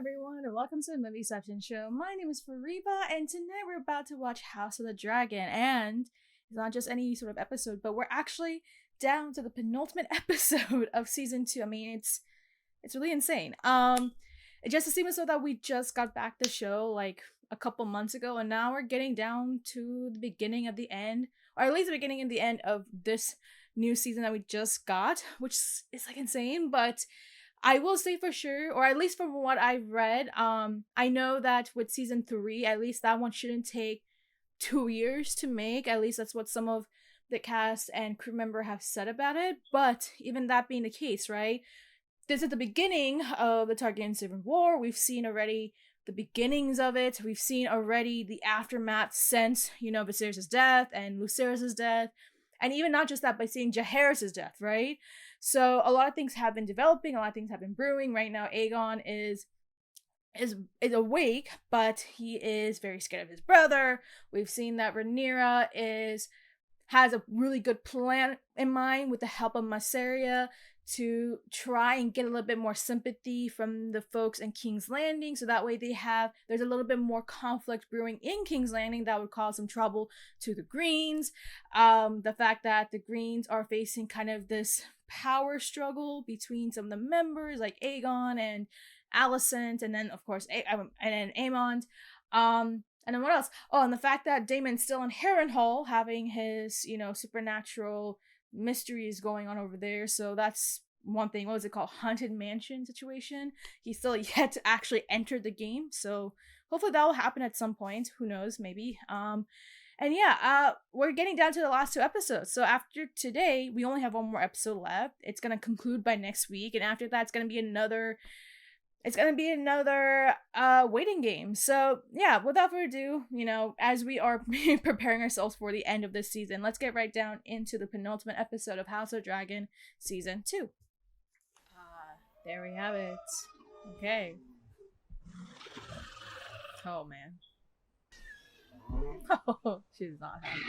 everyone, and welcome to the Movie Section Show. My name is Fariba, and tonight we're about to watch House of the Dragon, and it's not just any sort of episode, but we're actually down to the penultimate episode of season 2. I mean, it's really insane. It just seems so that we just got back the show like a couple months ago, and now we're getting down to the beginning of the end, or at least the beginning and the end of this new season that we just got, which is like insane, but I will say for sure, or at least from what I've read, I know that with season 3, at least that one shouldn't take 2 years to make. At least that's what some of the cast and crew member have said about it. But even that being the case, right? This is the beginning of the Targaryen Civil War. We've seen already the beginnings of it. We've seen already the aftermath since, Viserys' death and Lucerys' death. And even not just that, but seeing Jaehaerys' death, right? So a lot of things have been developing, a lot of things have been brewing. Right now, Aegon is awake, but he is very scared of his brother. We've seen that Rhaenyra has a really good plan in mind with the help of Mysaria to try and get a little bit more sympathy from the folks in King's Landing, so that way there's a little bit more conflict brewing in King's Landing that would cause some trouble to the Greens. The fact that the Greens are facing kind of this power struggle between some of the members like Aegon and Alicent, and then of course and then Aemond. And then what else? Oh, and the fact that Daemon's still in Harrenhal having his, supernatural mysteries going on over there. So that's one thing. What was it called? Haunted Mansion situation. He's still yet to actually enter the game. So hopefully that will happen at some point. Who knows? Maybe. And yeah, we're getting down to the last 2 episodes. So after today, we only have one more episode left. It's going to conclude by next week. And after that, it's going to be another waiting game. So yeah, without further ado, as we are preparing ourselves for the end of this season, let's get right down into the penultimate episode of House of Dragon season 2. There we have it. Okay. Oh man. Oh, she's not happy.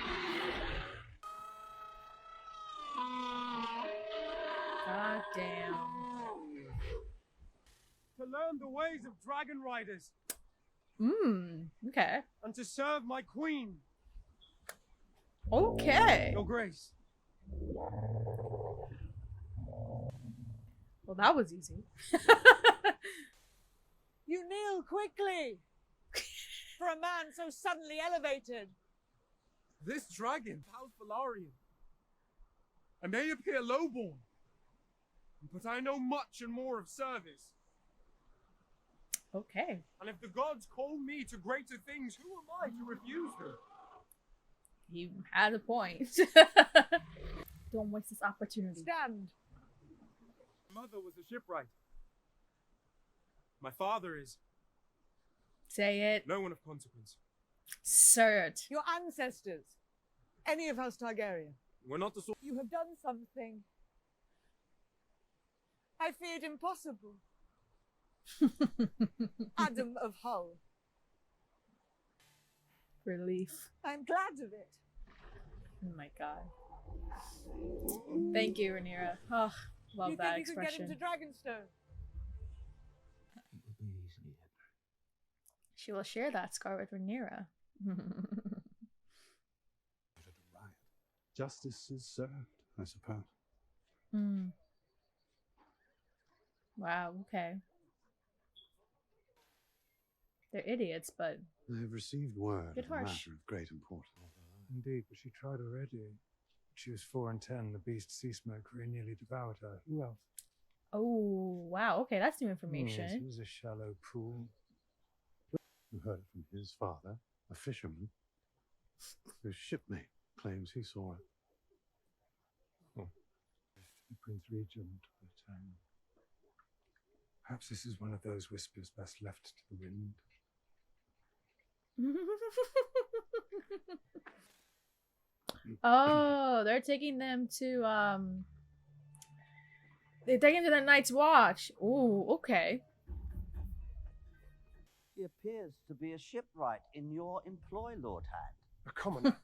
God damn. To learn the ways of dragon riders. Okay. And to serve my queen. Okay. Your Grace. Well, that was easy. You kneel quickly for a man so suddenly elevated. This dragon, House Velaryon. I may appear lowborn, but I know much and more of service. Okay. And if the gods call me to greater things, who am I to refuse them? You had a point. Don't waste this opportunity. Stand. My mother was a shipwright. My father is Say it. no one of consequence. Cert. Your ancestors. Any of House Targaryen. We're not the sort. You have done something I feared impossible. Adam of Hull. Relief. I'm glad of it. Oh my god. Thank you, Rhaenyra. Oh, love you that think you could get him expression. to Dragonstone? She will share that scar with Rhaenyra. Justice is served, I suppose. Wow, okay. They're idiots, but I have received word Bit of a harsh. matter of great importance. Indeed, but she tried already. She was 4 and 10. The beast sea smoke very nearly devoured her. Who else? oh wow, okay, that's new Yes, it information. was a shallow pool. You heard it from his father, a fisherman, whose shipmate claims he saw it. The Prince Regent, but perhaps this is one of those whispers best left to the wind. Oh, they're taking them to they're taking them to the Night's Watch. Ooh, okay. He appears to be a shipwright in your employ, Lord Hand. A commoner.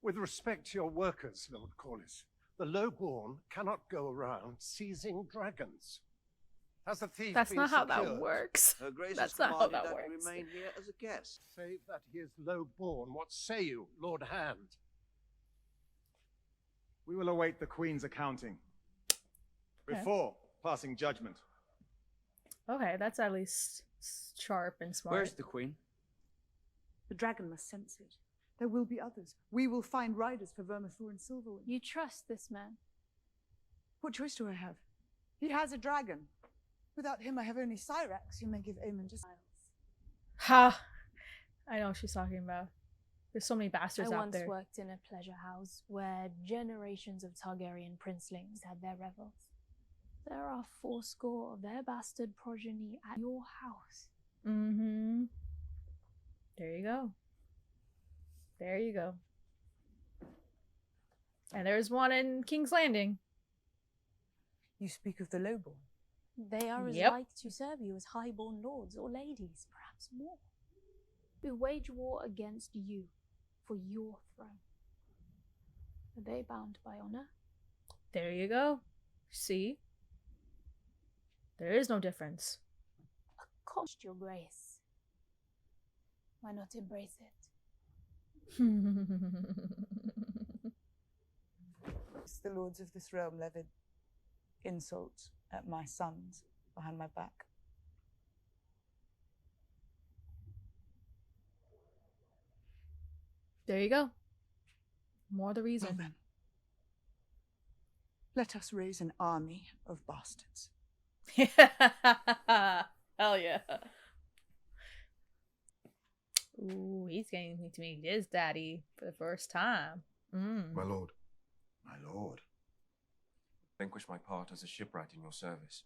With respect to your workers, Lord Corlys, the lowborn cannot go around seizing dragons. Has the thief That's been not how that secured? works. Her Grace That's has not how commanded that that you works. remain here as a guest. Save that he is low born. What say you, Lord Hand? We will await the Queen's accounting Okay. before passing judgment. Okay, that's at least sharp and smart. Where's the Queen? The dragon must sense it. There will be others. We will find riders for Vermithor and Silverwind. You trust this man? What choice do I have? He has a dragon. Without him, I have only Cyrax, who may give Aemon just Ha! I know what she's talking about. There's so many I bastards out once there. worked in a pleasure house where generations of Targaryen princelings had their revels. There are 80 of their bastard progeny at your house. Mm-hmm. There you go. There you go. And there's one in King's Landing. You speak of the lowborn. They are as Yep. like to serve you as highborn lords or ladies, perhaps more. Who wage war against you for your throne. Are they bound by honor? There you go. See? There is no difference. Cost your grace. Why not embrace it? The lords of this realm levied insults at my sons behind my back. There you go. More the Well reason. then, let us raise an army of bastards. Hell yeah. Ooh, he's getting to meet his daddy for the first time. My lord. My lord. Relinquish my part as a shipwright in your service.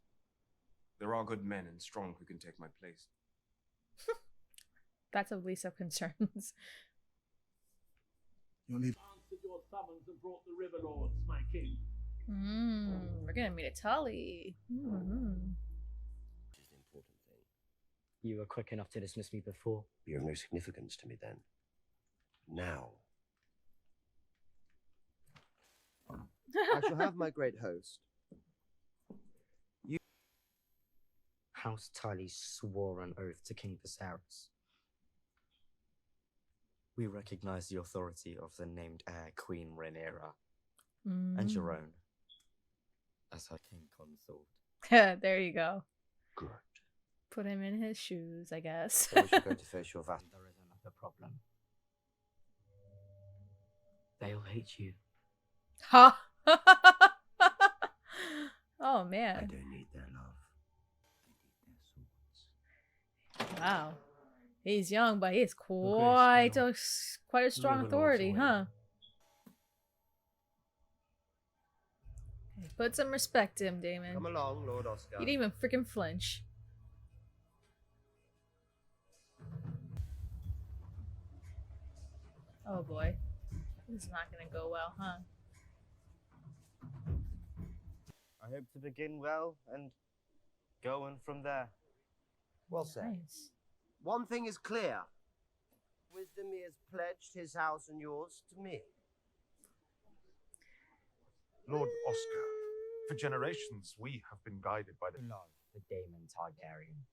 There are good men and strong who can take my place. That's of least of concerns. You'll need Answered your summons and brought the river lords, my king. We're gonna meet a Tully. Which is the important thing. You were quick enough to dismiss me before. You're of no significance to me then. Now. I shall have my great host. House Tully swore an oath to King Viserys. We recognize the authority of the named heir, Queen Rhaenyra, and your own, as her king consort. There you go. Good. Put him in his shoes, I guess. So we should go to face your vassal. There is another problem. They'll hate you. Ha! Oh I man. don't need their love. I need their swords. Wow. He's young, but he's Okay, quite a strong River authority, Lords huh? Put some respect to him, Damon. Come along, Lord Oscar. You didn't even freaking flinch. Oh boy. This is not gonna go well, huh? I hope to begin well and go on from there. Well said. Nice. One thing is clear. Wisdom he has pledged his house and yours to me. Lord Oscar, for generations we have been guided by the Love the Daemon Targaryen.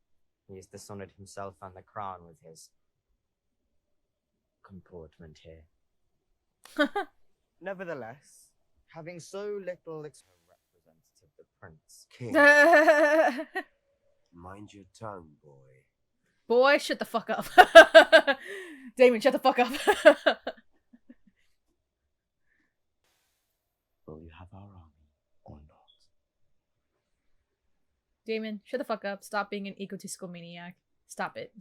He has dishonored himself and the crown with his comportment here. Nevertheless, having so little Representative the prince. King, mind your tongue, boy. Boy, shut the fuck up. Damon, shut the fuck up. Will you have our army or not? Damon, shut the fuck up. Stop being an egotistical maniac. Stop it.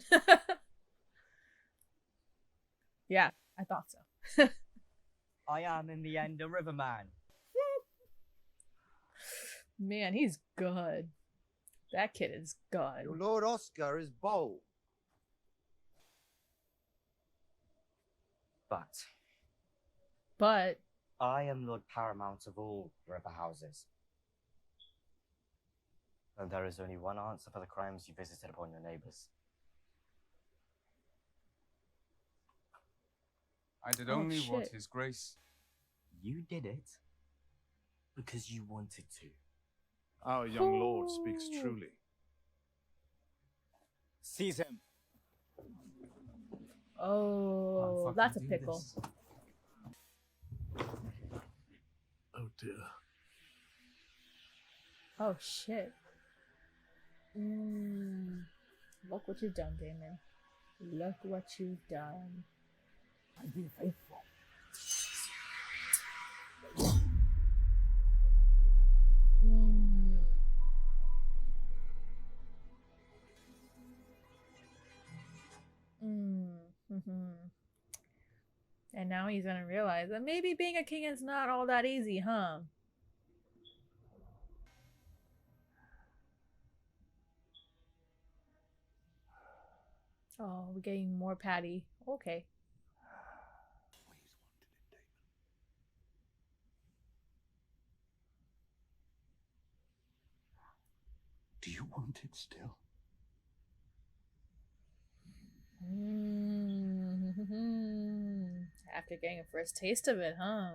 Yeah, I thought so. I am in the end a riverman. Man, he's good. That kid is good. Your Lord Oscar is bold. But I am Lord Paramount of all river houses. And there is only one answer for the crimes you visited upon your neighbors. I did Oh, only what shit. His Grace. You did it because you wanted to. Our young lord speaks truly. Seize him. Oh, that's a pickle. Oh dear. Oh shit. Look what you've done, Damon. Look what you've done. I'd be faithful. And now he's gonna realize that maybe being a king is not all that easy, huh? Oh, we're getting more Patty. Okay. Do you want it still? After getting a first taste of it, huh?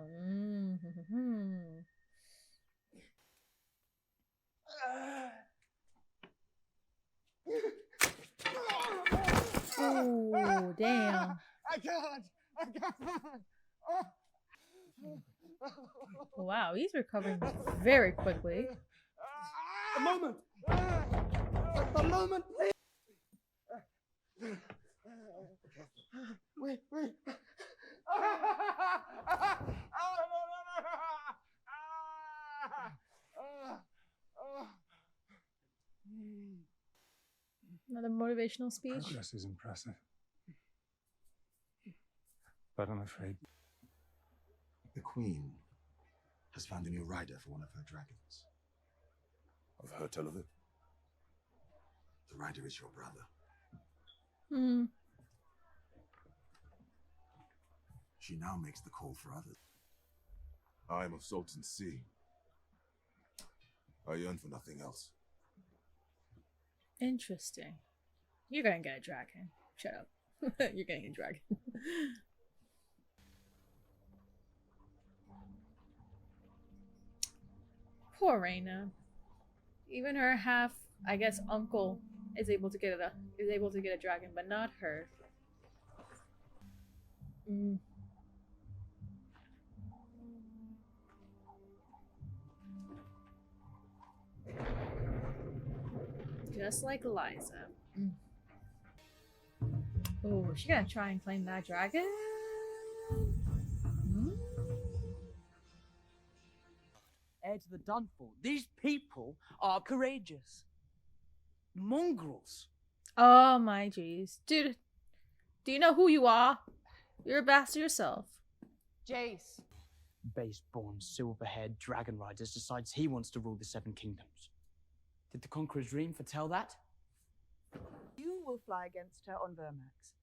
Oh, damn. I can't. Wow, he's recovering very quickly. A moment. A moment, please. Wait. Another motivational speech. Progress is impressive. But I'm afraid the Queen has found a new rider for one of her dragons. I've heard tell of it. The rider is your brother. She now makes the call for others. I am of Sultan's Sea. I yearn for nothing else. Interesting. You're gonna get a dragon. Shut up. You're getting a dragon. Poor Reina. Even her half, I guess, uncle is able to get a dragon, but not her. Just like Eliza. Oh, is she gonna try and claim that dragon? Heir to the Dunfall. These people are courageous. Mongrels. Oh my jeez. Dude, do you know who you are? You're a bastard yourself. Jace. Base-born, silver-haired dragon riders decides he wants to rule the Seven Kingdoms. Did the Conqueror's dream foretell that? You will fly against her on Vermax.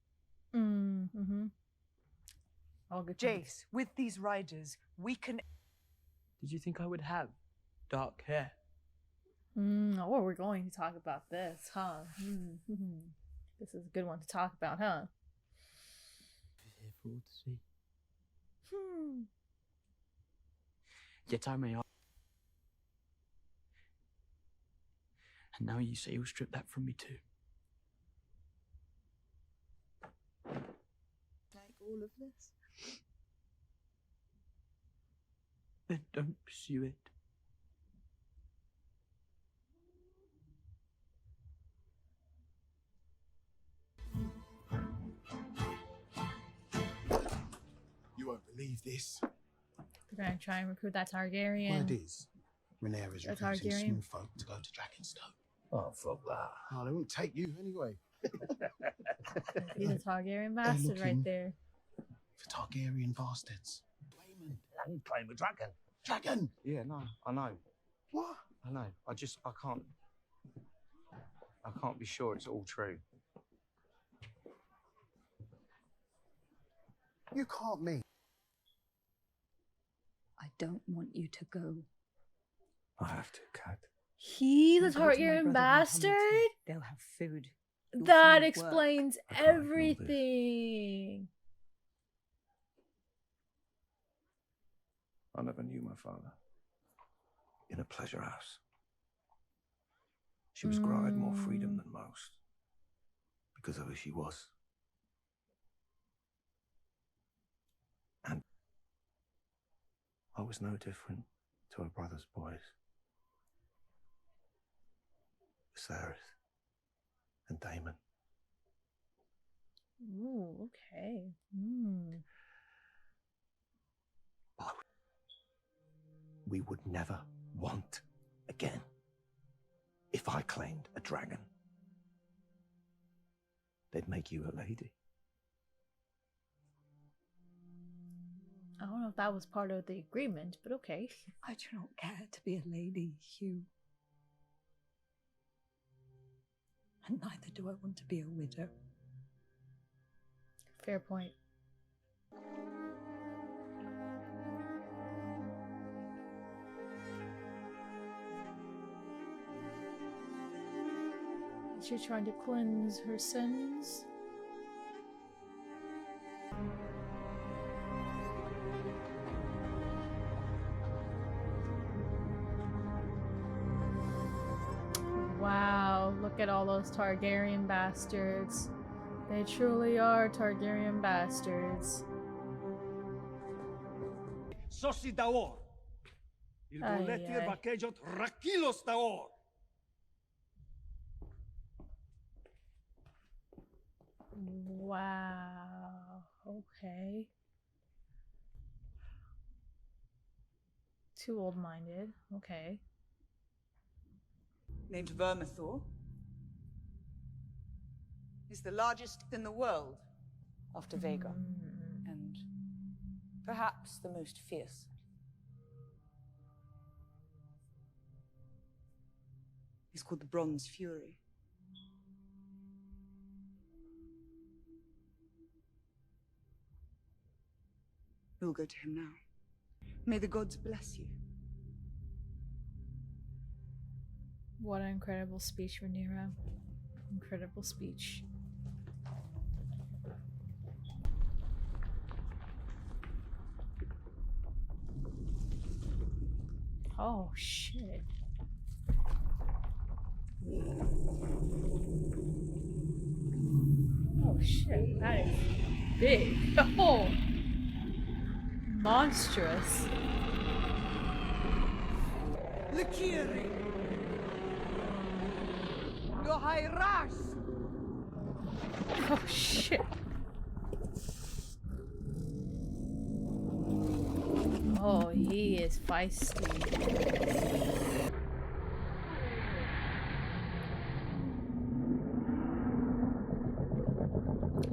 All good. Jace, with these riders, we can... Did you think I would have dark hair? Oh, we're going to talk about this, huh? This is a good one to talk about, huh? Here for all to see. Yet I may ask. And now you say you'll strip that from me too. Like all of this? Then don't pursue it. You won't believe this. They're gonna try and recruit that Targaryen. Word is, Rhaenyra's recruiting small folk to go to Dragonstone. Oh, fuck that. Oh, they won't take you anyway. He's a Targaryen bastard right there. For Targaryen bastards. I need to claim a dragon. Dragon! Yeah, no, I know. What? I know. I can't be sure it's all true. You can't mean. I don't want you to go. I have to, Kat. He's a Go to my brother Targaryen and bastard? Hamilton. They'll have food. You'll That find work. explains everything. I never knew my father. In a pleasure house. She was granted more freedom than most. because of who she was. And I was no different to her brother's boys. Viserys and Daemon. Ooh, okay. We would never want again if I claimed a dragon. They'd make you a lady. I don't know if that was part of the agreement, but okay. I do not care to be a lady, Hugh. And neither do I want to be a widow. Fair point. She's trying to cleanse her sins. Wow, look at all those Targaryen bastards. They truly are Targaryen bastards. Sossi daor. Il bollettier vaqueggiot rakilos daor. Wow. Okay. Too old-minded. Okay. Named Vermithor. He's the largest in the world after Vhagar. And perhaps the most fierce. He's called the Bronze Fury. We'll go to him now. May the gods bless you. What an incredible speech, Rhaenyra. Incredible speech. Oh, shit. Oh, shit. That is big. Oh! Monstrous. Likiri! Your high rash! Oh, shit. Oh, he is feisty.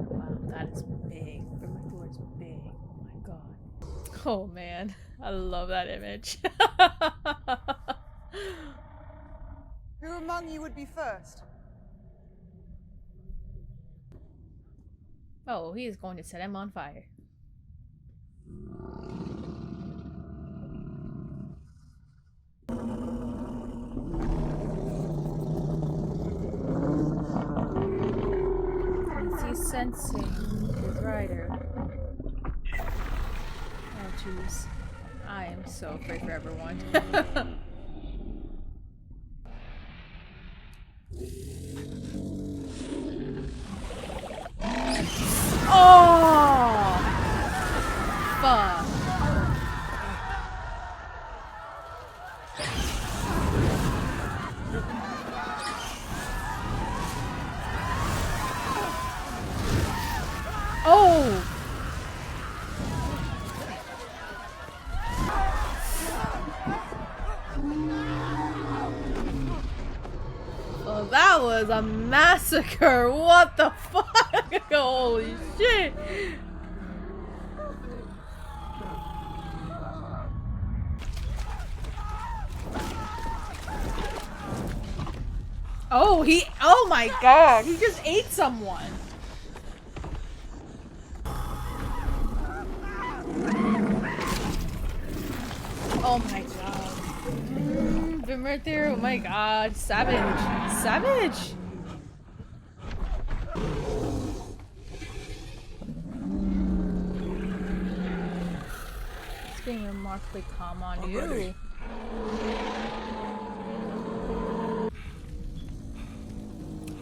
Wow, that is big. Vermithor is big. Oh my god. Oh man, I love that image. Who among you would be first? Oh, he is going to set him on fire. Is he sensing his rider? Oh jeez. I am so afraid for everyone. Oh! Fuck. Oh! Oh, that was a massacre! What the fuck? Holy shit! Oh, oh my god, he just ate someone. Oh my god. Vermithor, oh my god, savage. Savage! It's being remarkably calm on you.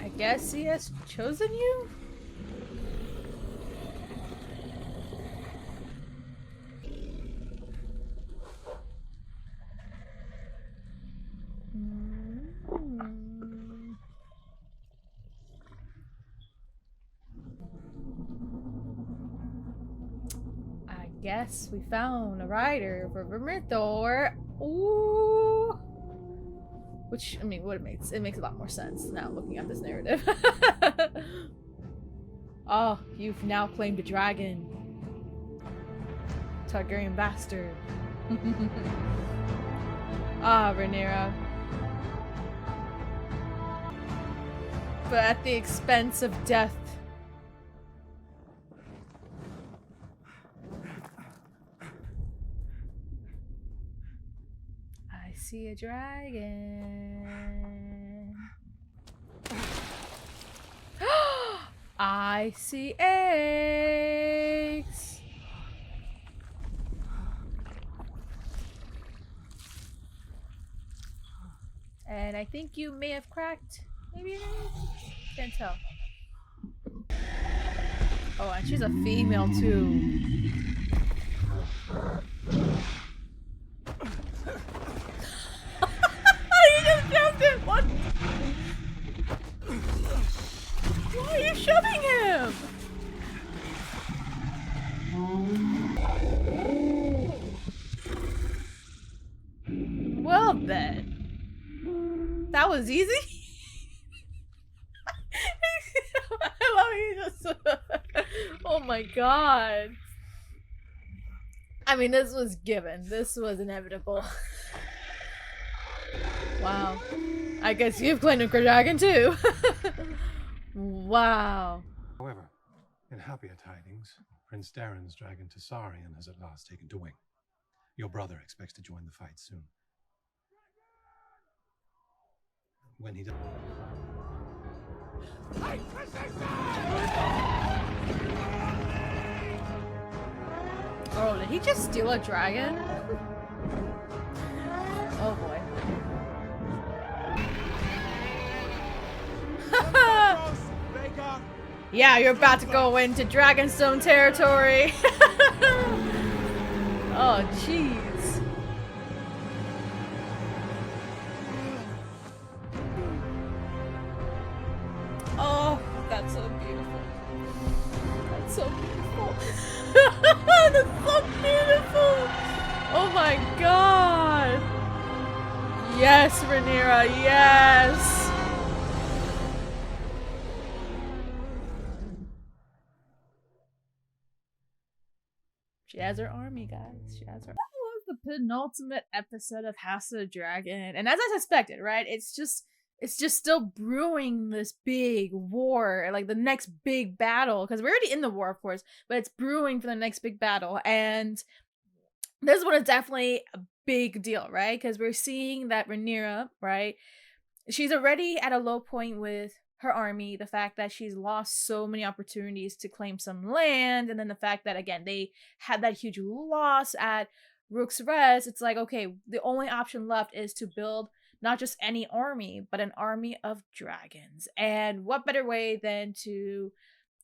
I guess he has chosen you? I guess we found a rider for Vermithor. Ooh. Which, I mean, it makes a lot more sense now looking at this narrative. Oh, you've now claimed a dragon. Targaryen bastard. Ah, Rhaenyra. But at the expense of death. I see a dragon. I see eggs. And I think you may have cracked maybe an egg? Can't tell. Oh, and she's a female too. You just shoved him! What? Why are you shoving him? Well then. That was easy. I love you just. Oh my god. I mean, this was given. This was inevitable. Wow. I guess you've claimed a dragon too. Wow. However, in happier tidings, Prince Darren's dragon Tessarion has at last taken to wing. Your brother expects to join the fight soon. When he does... Oh, did he just steal a dragon? Oh boy. Yeah, you're about to go into Dragonstone territory. Oh, jeez. Oh, that's so beautiful. That's so beautiful. That's so beautiful. Oh my god. Yes, Rhaenyra, yes. She has her army, guys. She has her. That was the penultimate episode of House of the Dragon, and as I suspected, right? It's just still brewing this big war, like the next big battle. Because we're already in the war, of course, but it's brewing for the next big battle, and this one is definitely a big deal, right? Because we're seeing that Rhaenyra, right? She's already at a low point with her army, the fact that she's lost so many opportunities to claim some land, and then the fact that, again, they had that huge loss at Rook's Rest. It's like, okay, the only option left is to build not just any army, but an army of dragons. And what better way than to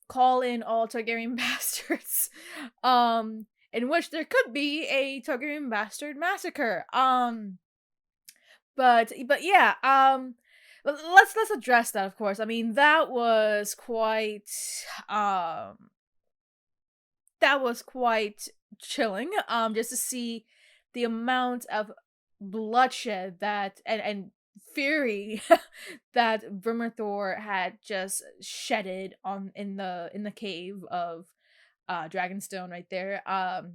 call in all Targaryen bastards, in which there could be a Targaryen bastard massacre. But yeah, let's address that, of course. I mean, that was quite chilling, just to see the amount of bloodshed that and fury that Vermithor had just shedded in the cave of Dragonstone right there.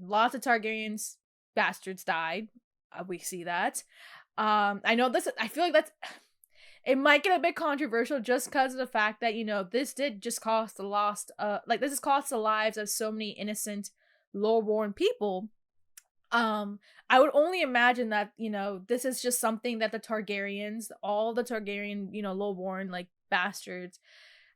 Lots of Targaryens bastards died. We see that. I know this. I feel like that's. It might get a bit controversial just because of the fact that, you know, this did just cost the this has cost the lives of so many innocent, lowborn people. I would only imagine that, you know, this is just something that the Targaryens, all the Targaryen, you know, lowborn, like, bastards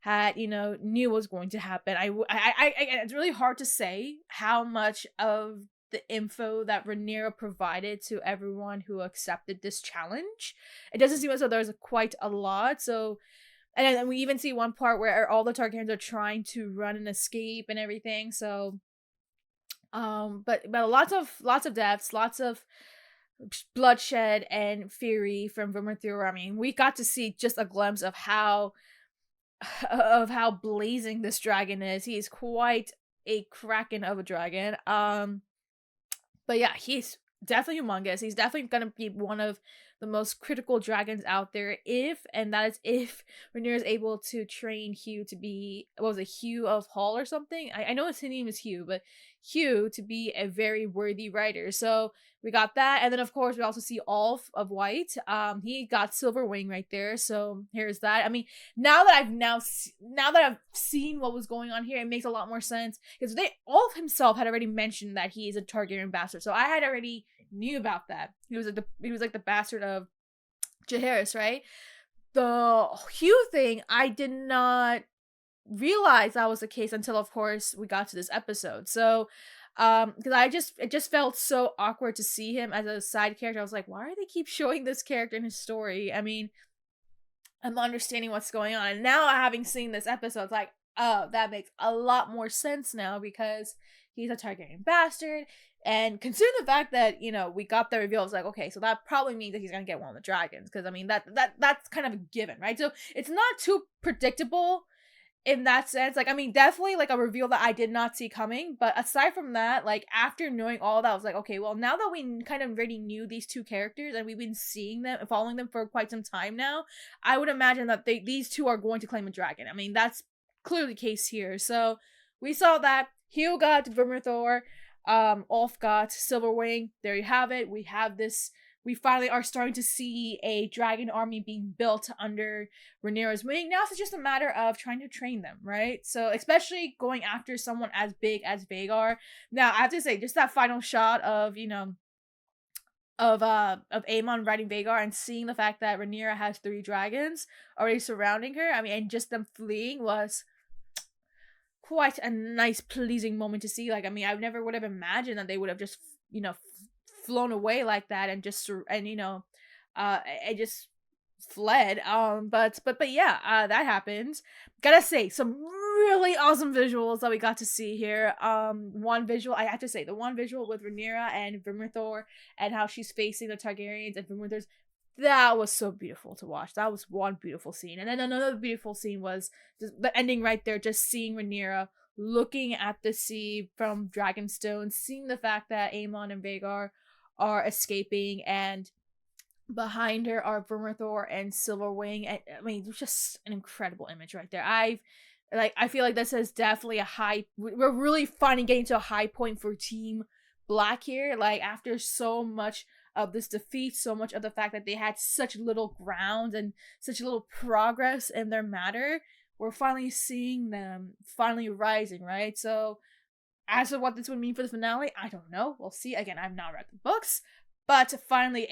had, you know, knew was going to happen. It's really hard to say how much of the info that Rhaenyra provided to everyone who accepted this challenge. It doesn't seem as though there's quite a lot, so And then we even see one part where all the Targaryens are trying to run and escape and everything. So, but lots of deaths, lots of bloodshed and fury from Vermithor. I mean, we got to see just a glimpse of how blazing this dragon is. He is quite a kraken of a dragon. But yeah, he's definitely humongous. He's definitely gonna be one of the most critical dragons out there if Rhaenyra is able to train Hugh to be, what was it, Hugh of Hall or something? I know his name is Hugh, but Hugh to be a very worthy rider. So we got that, and then of course we also see Ulf of White. He got Silver Wing right there, so here's that. I mean, now that I've seen what was going on here, it makes a lot more sense because Ulf himself had already mentioned that he is a Targaryen bastard, so I had already knew about that. He was like the bastard of Jaehaerys, right? The Hugh thing, I did not realize that was the case until, of course, we got to this episode. So, because it just felt so awkward to see him as a side character. I was like, why do they keep showing this character in his story? I mean, I'm understanding what's going on. And now, having seen this episode, it's like, oh, that makes a lot more sense now because he's a Targaryen bastard. And considering the fact that, you know, we got the reveal, I was like, okay, so that probably means that he's gonna get one of the dragons. Because, I mean, that's kind of a given, right? So it's not too predictable in that sense. Like, I mean, definitely, like, a reveal that I did not see coming. But aside from that, like, after knowing all that, I was like, okay, well, now that we kind of already knew these two characters and we've been seeing them and following them for quite some time now, I would imagine that these two are going to claim a dragon. I mean, that's clearly the case here. So we saw that. Hugh got Vermithor. Ulf got Silverwing. There you have it. We have this. We finally are starting to see a dragon army being built under Rhaenyra's wing. Now it's just a matter of trying to train them, right? So especially going after someone as big as Vhagar. Now I have to say, just that final shot of, you know, of Aemon riding Vhagar and seeing the fact that Rhaenyra has 3 dragons already surrounding her. I mean, and just them fleeing was quite a nice, pleasing moment to see. Like, I mean, I never would have imagined that they would have just, you know, flown away like that and just, and, you know, and just fled. But yeah, that happened. Gotta say, some really awesome visuals that we got to see here. One visual, I have to say, the one visual with Rhaenyra and Vermithor and how she's facing the Targaryens and Vermithor's, that was so beautiful to watch. That was one beautiful scene. And then another beautiful scene was just the ending right there, just seeing Rhaenyra looking at the sea from Dragonstone, seeing the fact that Aemon and Vhagar are escaping, and behind her are Vermithor and Silverwing. And, I mean, it's just an incredible image right there. I feel like this is definitely a high. We're really finally getting to a high point for Team Black here. Like, after so much of this defeat, so much of the fact that they had such little ground and such little progress in their matter, we're finally seeing them finally rising, right? So as for what this would mean for the finale, I don't know. We'll see. Again, I've not read the books, but finally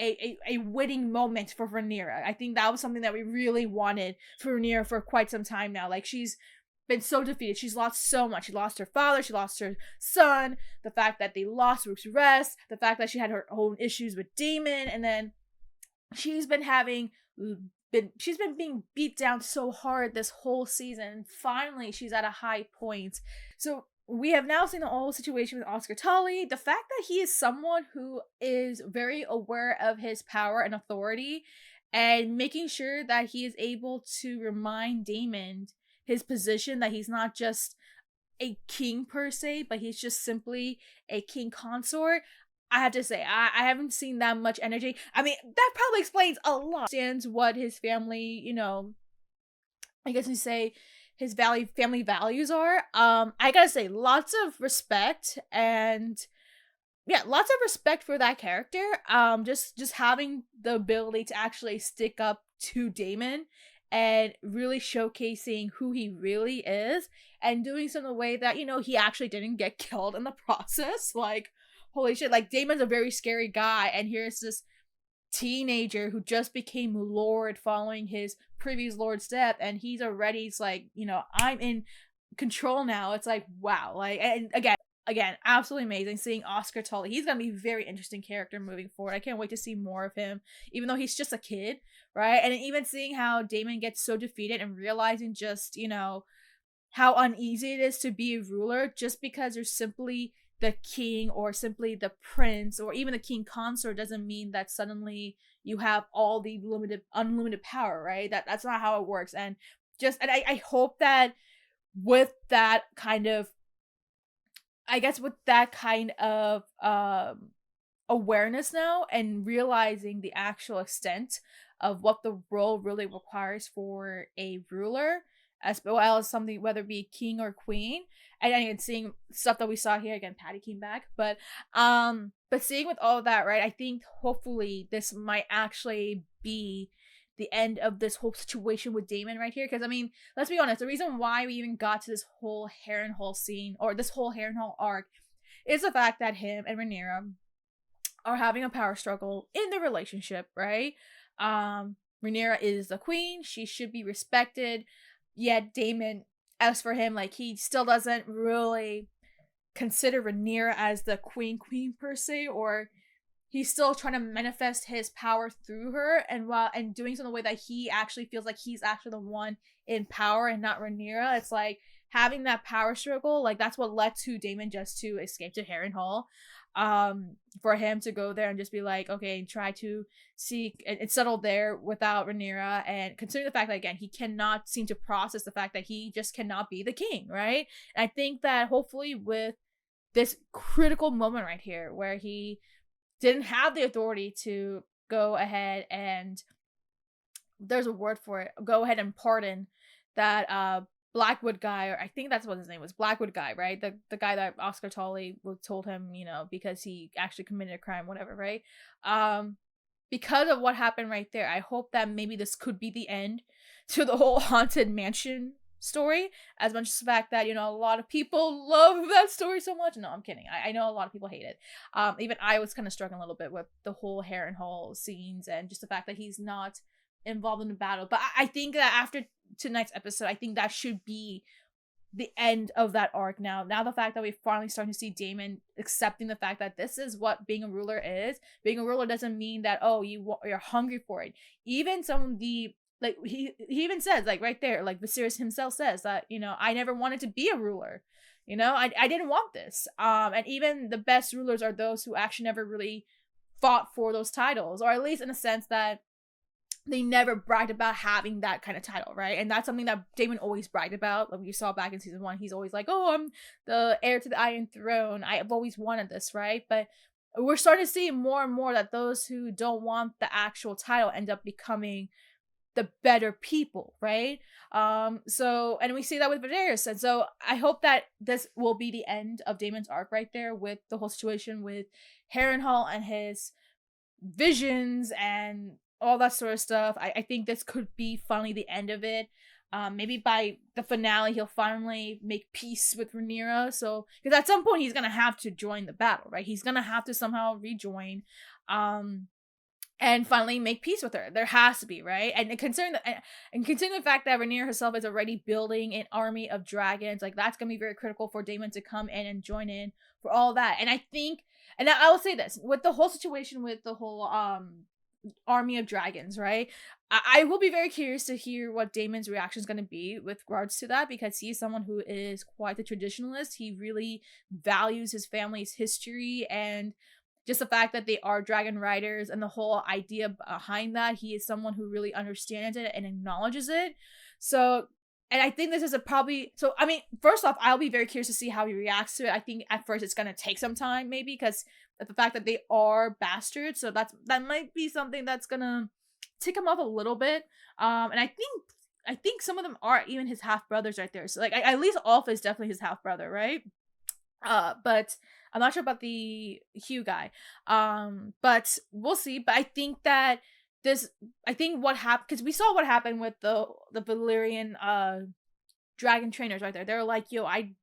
a winning moment for Rhaenyra. I think that was something that we really wanted for Rhaenyra for quite some time now. Like, she's been so defeated. She's lost so much. She lost her father. She lost her son. The fact that they lost Rook's Rest. The fact that she had her own issues with Daemon. And then she's been being beat down so hard this whole season. Finally, she's at a high point. So we have now seen the whole situation with Oscar Tully. The fact that he is someone who is very aware of his power and authority and making sure that he is able to remind Daemon his position, that he's not just a king per se, but he's just simply a king consort. I have to say, I haven't seen that much energy. I mean, that probably explains a lot. Understands what his family, you know, I guess you say his family values are. I gotta say, lots of respect, and yeah, lots of respect for that character. Just having the ability to actually stick up to Daemon and really showcasing who he really is, and doing so in a way that, you know, he actually didn't get killed in the process. Like, holy shit, like, Daemon's a very scary guy, and here's this teenager who just became Lord following his previous Lord's death, and he's like, you know, I'm in control now. It's like, wow. Like, and again, again, absolutely amazing seeing Oscar Tully. He's gonna be a very interesting character moving forward. I can't wait to see more of him, even though he's just a kid, right? And even seeing how Daemon gets so defeated and realizing just, how uneasy it is to be a ruler just because you're simply the king or simply the prince or even the king consort doesn't mean that suddenly you have all the unlimited power, right? That's not how it works. And I hope that with that kind of awareness now and realizing the actual extent of what the role really requires for a ruler, as well as something, whether it be king or queen, and seeing stuff that we saw here again, Patty came back, but seeing with all of that, right, I think hopefully this might actually be the end of this whole situation with Daemon right here, because I mean, let's be honest, the reason why we even got to this whole Harrenhal scene, or this whole Harrenhal arc, is the fact that him and Rhaenyra are having a power struggle in the relationship, right? Rhaenyra is the queen, she should be respected, yet Daemon, as for him, like, he still doesn't really consider Rhaenyra as the queen per se, or he's still trying to manifest his power through her, and doing so in a way that he actually feels like he's actually the one in power and not Rhaenyra. It's like having that power struggle, like that's what led to Daemon just to escape to Harrenhal. For him to go there and just be like, okay, try to seek and settle there without Rhaenyra, and considering the fact that, again, he cannot seem to process the fact that he just cannot be the king, right? And I think that hopefully with this critical moment right here where he didn't have the authority to go ahead and, there's a word for it, go ahead and pardon that Blackwood guy, or I think that's what his name was, Blackwood guy, right? The guy that Oscar Tully told him, because he actually committed a crime, whatever, right? Because of what happened right there, I hope that maybe this could be the end to the whole Haunted Mansion story, as much as the fact that, a lot of people love that story so much. No, I'm kidding. I know a lot of people hate it. Even I was kind of struggling a little bit with the whole Harrenhal scenes and just the fact that he's not involved in the battle. But I think that after tonight's episode, I think that should be the end of that arc now. Now the fact that we're finally starting to see Daemon accepting the fact that this is what being a ruler is. Being a ruler doesn't mean that, oh, you're hungry for it. Even some of the, like, he even says, like, right there, like Viserys himself says that, I never wanted to be a ruler. I didn't want this. And even the best rulers are those who actually never really fought for those titles, or at least in a sense that they never bragged about having that kind of title, right? And that's something that Daemon always bragged about. Like we saw back in season 1, he's always like, oh, I'm the heir to the Iron Throne. I've always wanted this, right? But we're starting to see more and more that those who don't want the actual title end up becoming the better people, right? So, and we see that with Viserys. And so I hope that this will be the end of Daemon's arc right there, with the whole situation with Harrenhal and his visions and all that sort of stuff. I think this could be finally the end of it. Maybe by the finale, he'll finally make peace with Rhaenyra. So, because at some point he's gonna have to join the battle, right? He's gonna have to somehow rejoin, and finally make peace with her. There has to be, right? And considering the fact that Rhaenyra herself is already building an army of dragons, like that's gonna be very critical for Daemon to come in and join in for all that. And I think, and I will say this, with the whole situation with the whole army of dragons, right? I will be very curious to hear what Daemon's reaction is going to be with regards to that, because he's someone who is quite the traditionalist. He really values his family's history and just the fact that they are dragon riders and the whole idea behind that. He is someone who really understands it and acknowledges it. So, and I think this is I mean, first off, I'll be very curious to see how he reacts to it. I think at first it's going to take some time, maybe, because the fact that they are bastards, so that might be something that's gonna tick him off a little bit. And I think some of them are even his half brothers right there. So like at least Ulf is definitely his half brother, right? But I'm not sure about the Hugh guy. But we'll see. But I think that what happened, because we saw what happened with the Valyrian dragon trainers right there. They're like, yo, I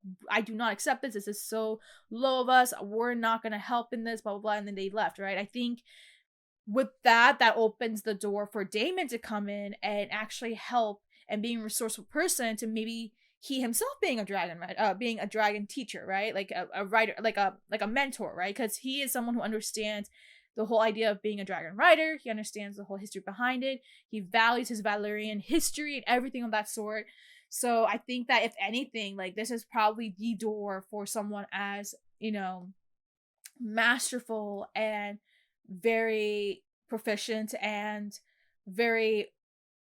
do not accept this. This is so low of us. We're not gonna help in this, blah blah blah. And then they left, right? I think with that opens the door for Daemon to come in and actually help and being a resourceful person to maybe he himself being a dragon, right? Being a dragon teacher, right? Like a writer, like a mentor, right? Because he is someone who understands the whole idea of being a dragon rider. He understands the whole history behind it. He values his Valyrian history and everything of that sort. So I think that if anything, like this is probably the door for someone as, you know, masterful and very proficient and very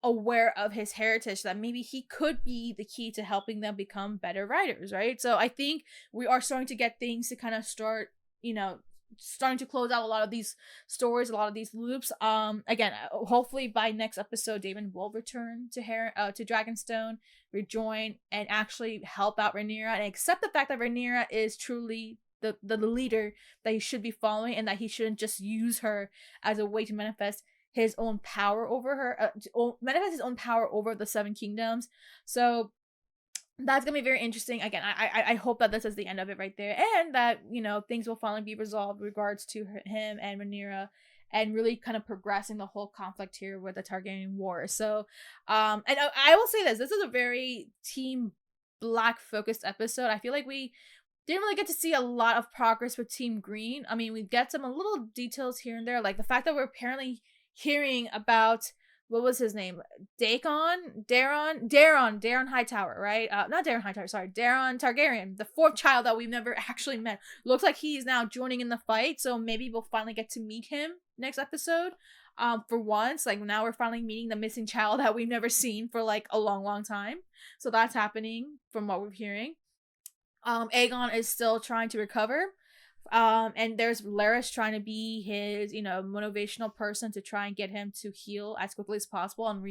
aware of his heritage, that maybe he could be the key to helping them become better writers, right? So I think we are starting to get things to kind of start, you know, starting to close out a lot of these stories, a lot of these loops. Again, hopefully by next episode, Daemon will return to Dragonstone, rejoin, and actually help out Rhaenyra and accept the fact that Rhaenyra is truly the leader that he should be following, and that he shouldn't just use her as a way to manifest his own power over her, manifest his own power over the Seven Kingdoms. So that's gonna be very interesting. Again, I hope that this is the end of it right there, and that, you know, things will finally be resolved in regards to him and Rhaenyra, and really kind of progressing the whole conflict here with the Targaryen War. So, and I will say this is a very Team Black focused episode. I feel like we didn't really get to see a lot of progress with Team Green. I mean, we get some little details here and there, like the fact that we're apparently hearing about, what was his name? Daron Hightower, right? Not Daron Hightower, sorry. Daron Targaryen, the fourth child that we've never actually met. Looks like he's now joining in the fight, so maybe we'll finally get to meet him next episode. For once, like now we're finally meeting the missing child that we've never seen for like a long time. So that's happening from what we're hearing. Aegon is still trying to recover. And there's Larys trying to be his, you know, motivational person to try and get him to heal as quickly as possible and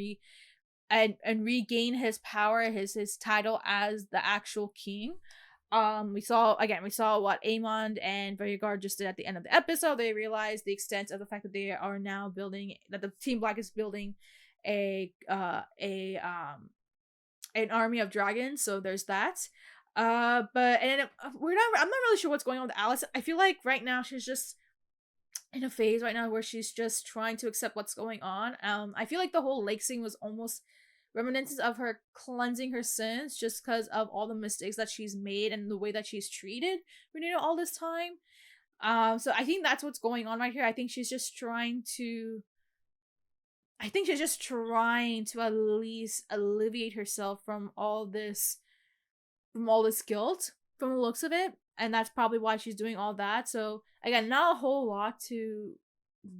regain his power, his title as the actual king. We saw what Aemond and Vhagar just did at the end of the episode. They realized the extent of the fact that they are now building, that the Team Black is building an army of dragons. So there's that. I'm not really sure what's going on with Alice. I feel like right now she's just in a phase right now where she's just trying to accept what's going on. I feel like the whole lake scene was almost reminiscent of her cleansing her sins, just because of all the mistakes that she's made and the way that she's treated Rhaenyra all this time. So I think that's what's going on right here. I think she's just trying to at least alleviate herself from all this guilt from the looks of it, and that's probably why she's doing all that. So again, not a whole lot to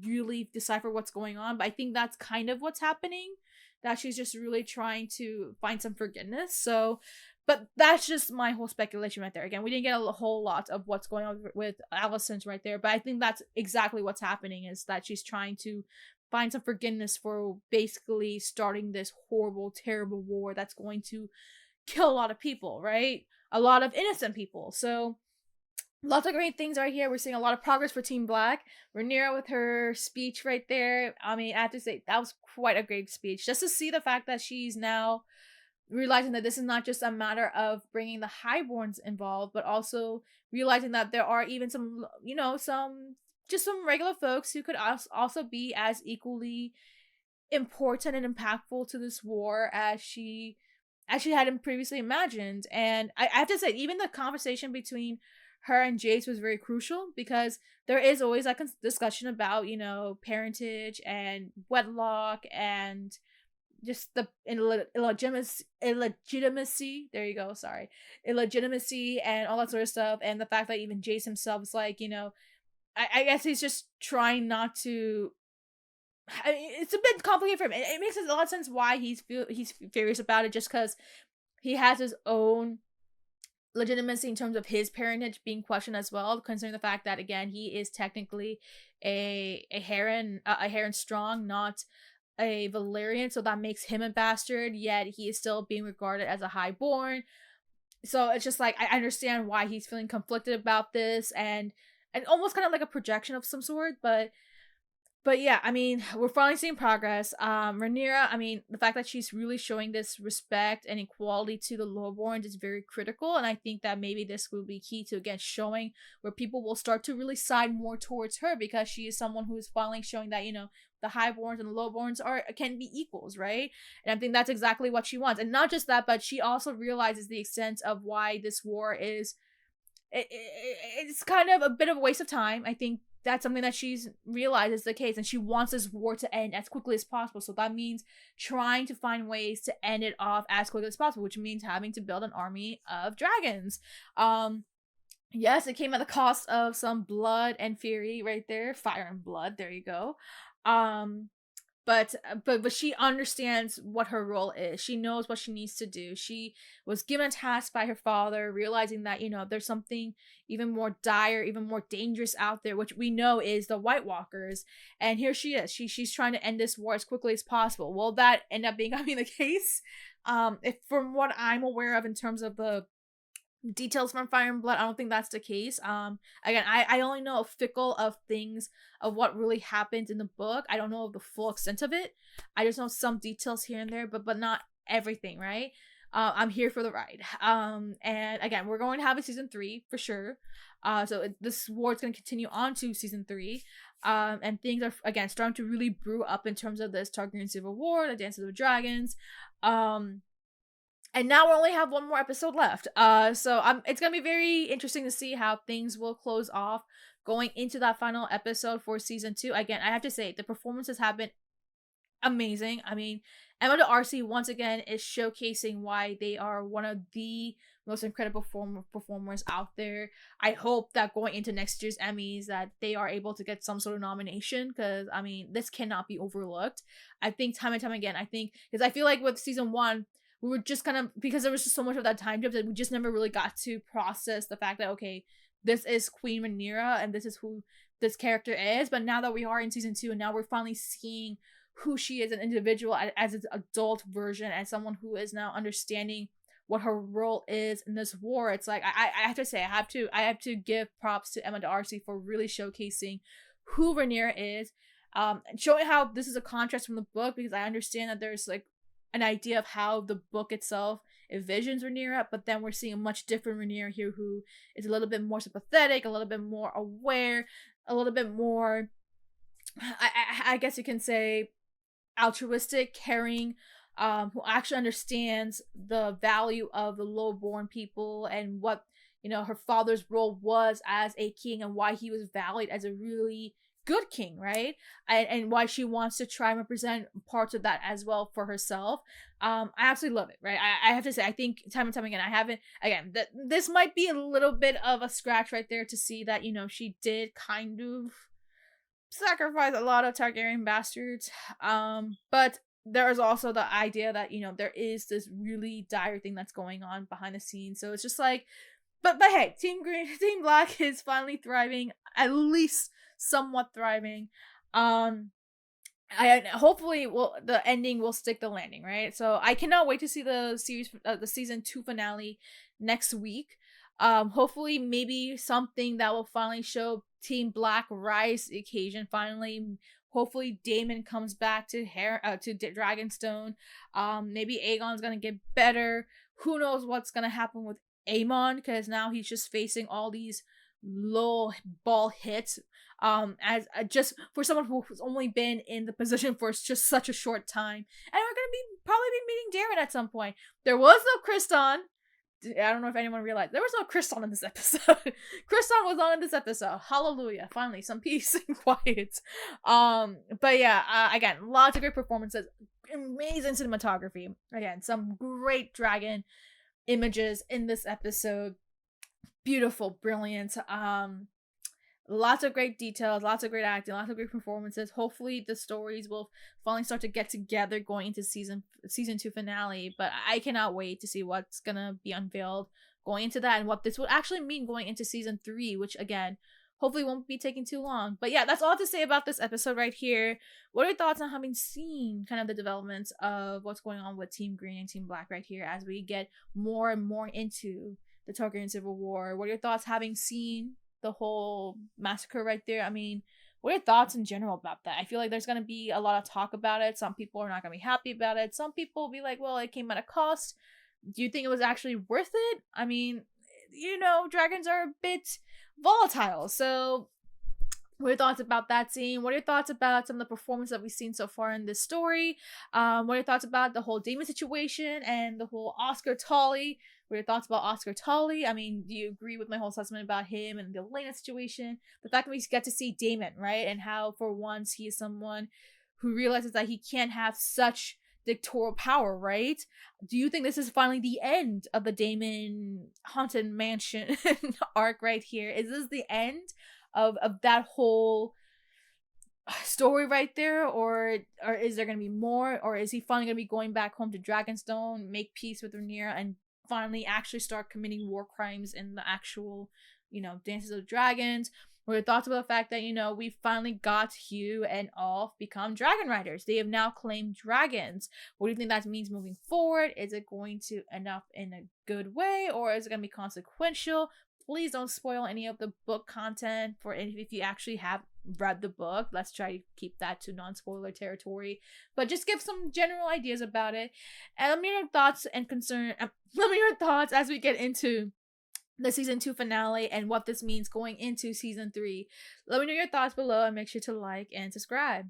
really decipher what's going on, but I think that's kind of what's happening, that she's just really trying to find some forgiveness. So, but that's just my whole speculation right there. Again, we didn't get a whole lot of what's going on with Alicent right there, but I think that's exactly what's happening, is that she's trying to find some forgiveness for basically starting this horrible, terrible war that's going to kill a lot of people, right? A lot of innocent people. So lots of great things right here. We're seeing a lot of progress for Team Black. Rhaenyra with her speech right there. I mean, I have to say, that was quite a great speech. Just to see the fact that she's now realizing that this is not just a matter of bringing the Highborns involved, but also realizing that there are even some, you know, some regular folks who could also be as equally important and impactful to this war as she hadn't previously imagined. And I have to say, even the conversation between her and Jace was very crucial, because there is always like a discussion about, you know, parentage and wedlock and just the illegitimacy, there you go, sorry, illegitimacy and all that sort of stuff. And the fact that even Jace himself is like, you know, I guess he's just trying not to, I mean, it's a bit complicated for him. It makes a lot of sense why he's furious about it, just because he has his own legitimacy in terms of his parentage being questioned as well, considering the fact that, again, he is technically a Heron Strong, not a Valyrian, so that makes him a bastard, yet he is still being regarded as a highborn. So it's just like, I understand why he's feeling conflicted about this, and almost kind of like a projection of some sort, but yeah, I mean, we're finally seeing progress. Rhaenyra, I mean, the fact that she's really showing this respect and equality to the Lowborns is very critical, and I think that maybe this will be key to, again, showing where people will start to really side more towards her, because she is someone who is finally showing that, you know, the highborns and the lowborns can be equals, right? And I think that's exactly what she wants. And not just that, but she also realizes the extent of why this war is it's kind of a bit of a waste of time. I think that's something that she's realized is the case, and she wants this war to end as quickly as possible. So that means trying to find ways to end it off as quickly as possible, which means having to build an army of dragons. Yes, it came at the cost of some blood and fury right there. Fire and blood, there you go. But she understands what her role is. She knows what she needs to do. She was given a task by her father, realizing that, you know, there's something even more dire, even more dangerous out there, which we know is the White Walkers. And here she is. She's trying to end this war as quickly as possible. Will that end up being the case? If from what I'm aware of in terms of the details from Fire and Blood, I don't think that's the case. Again, I only know a fickle of things of what really happened in the book. I don't know the full extent of it. I just know some details here and there, but not everything, right? I'm here for the ride. And again, we're going to have a season 3 for sure. So this war is going to continue on to season 3. And things are again starting to really brew up in terms of this Targaryen Civil War, the Dance of the Dragons. And now we only have one more episode left. So it's gonna be very interesting to see how things will close off going into that final episode for season 2. Again, I have to say the performances have been amazing. I mean, Emma D'Arcy once again is showcasing why they are one of the most incredible performers out there. I hope that going into next year's Emmys that they are able to get some sort of nomination, because I mean this cannot be overlooked. I think time and time again, because I feel like with season 1 we were just kind of, because there was just so much of that time jump that we just never really got to process the fact that, okay, this is Queen Rhaenyra and this is who this character is. But now that we are in season 2 and now we're finally seeing who she is, an individual as an adult version, as someone who is now understanding what her role is in this war, it's like I have to say I have to give props to Emma D'Arcy for really showcasing who Rhaenyra is, and showing how this is a contrast from the book, because I understand that there's like an idea of how the book itself envisions Rhaenyra, but then we're seeing a much different Rhaenyra here, who is a little bit more sympathetic, a little bit more aware, a little bit more, I guess you can say, altruistic, caring, who actually understands the value of the low-born people and what, you know, her father's role was as a king and why he was valued as a really good king, right? And why she wants to try and represent parts of that as well for herself. I absolutely love it, right? I have to say, I think time and time again, this might be a little bit of a scratch right there to see that, you know, she did kind of sacrifice a lot of Targaryen bastards. But there is also the idea that, you know, there is this really dire thing that's going on behind the scenes. So it's just like, but hey, Team Black is finally thriving, at least somewhat thriving. I hopefully the ending will stick the landing, right? So I cannot wait to see the season 2 finale next week. Hopefully maybe something that will finally show Team Black rise to the occasion finally. Hopefully Daemon comes back to Dragonstone. Maybe Aegon's gonna get better. Who knows what's gonna happen with Aemon, because now he's just facing all these low ball hits, as just for someone who's only been in the position for just such a short time. And we're gonna probably be meeting Darren at some point. There was no Kriston. I don't know if anyone realized there was no Kriston in this episode. Kriston was not in this episode. Hallelujah! Finally, some peace and quiet. But yeah, again, lots of great performances, amazing cinematography. Again, some great dragon images in this episode. Beautiful, brilliant. Lots of great details, lots of great acting, lots of great performances. Hopefully the stories will finally start to get together going into season 2 finale. But I cannot wait to see what's gonna be unveiled going into that, and what this will actually mean going into season 3, which again, hopefully won't be taking too long. But yeah, that's all I have to say about this episode right here. What are your thoughts on having seen kind of the developments of what's going on with Team Green and Team Black right here as we get more and more into the Targaryen Civil War? What are your thoughts having seen the whole massacre right there? I mean, what are your thoughts in general about that? I feel like there's going to be a lot of talk about it. Some people are not going to be happy about it. Some people will be like, well, it came at a cost. Do you think it was actually worth it? I mean, you know, dragons are a bit volatile. So What are your thoughts about that scene? What are your thoughts about some of the performances that we've seen so far in this story? What are your thoughts about the whole Damon situation and the whole Oscar Tully? What are your thoughts about Oscar Tully? I mean, do you agree with my whole assessment about him and the Elena situation? The fact that we get to see Damon, right? And how for once he is someone who realizes that he can't have such dictatorial power, right? Do you think this is finally the end of the Damon Haunted Mansion arc right here? Is this the end of that whole story right there, or is there gonna be more, or is he finally gonna be going back home to Dragonstone, make peace with Rhaenyra, and finally actually start committing war crimes in the actual, Dances of Dragons? What are your thoughts about the fact that, we finally got Hugh and Ulf become dragon riders? They have now claimed dragons. What do you think that means moving forward? Is it going to end up in a good way, or is it going to be consequential? Please don't spoil any of the book content for if you actually have read the book. Let's try to keep that to non-spoiler territory. But just give some general ideas about it. And let me know your thoughts and let me know your thoughts as we get into the season 2 finale and what this means going into season 3. Let me know your thoughts below and make sure to like and subscribe.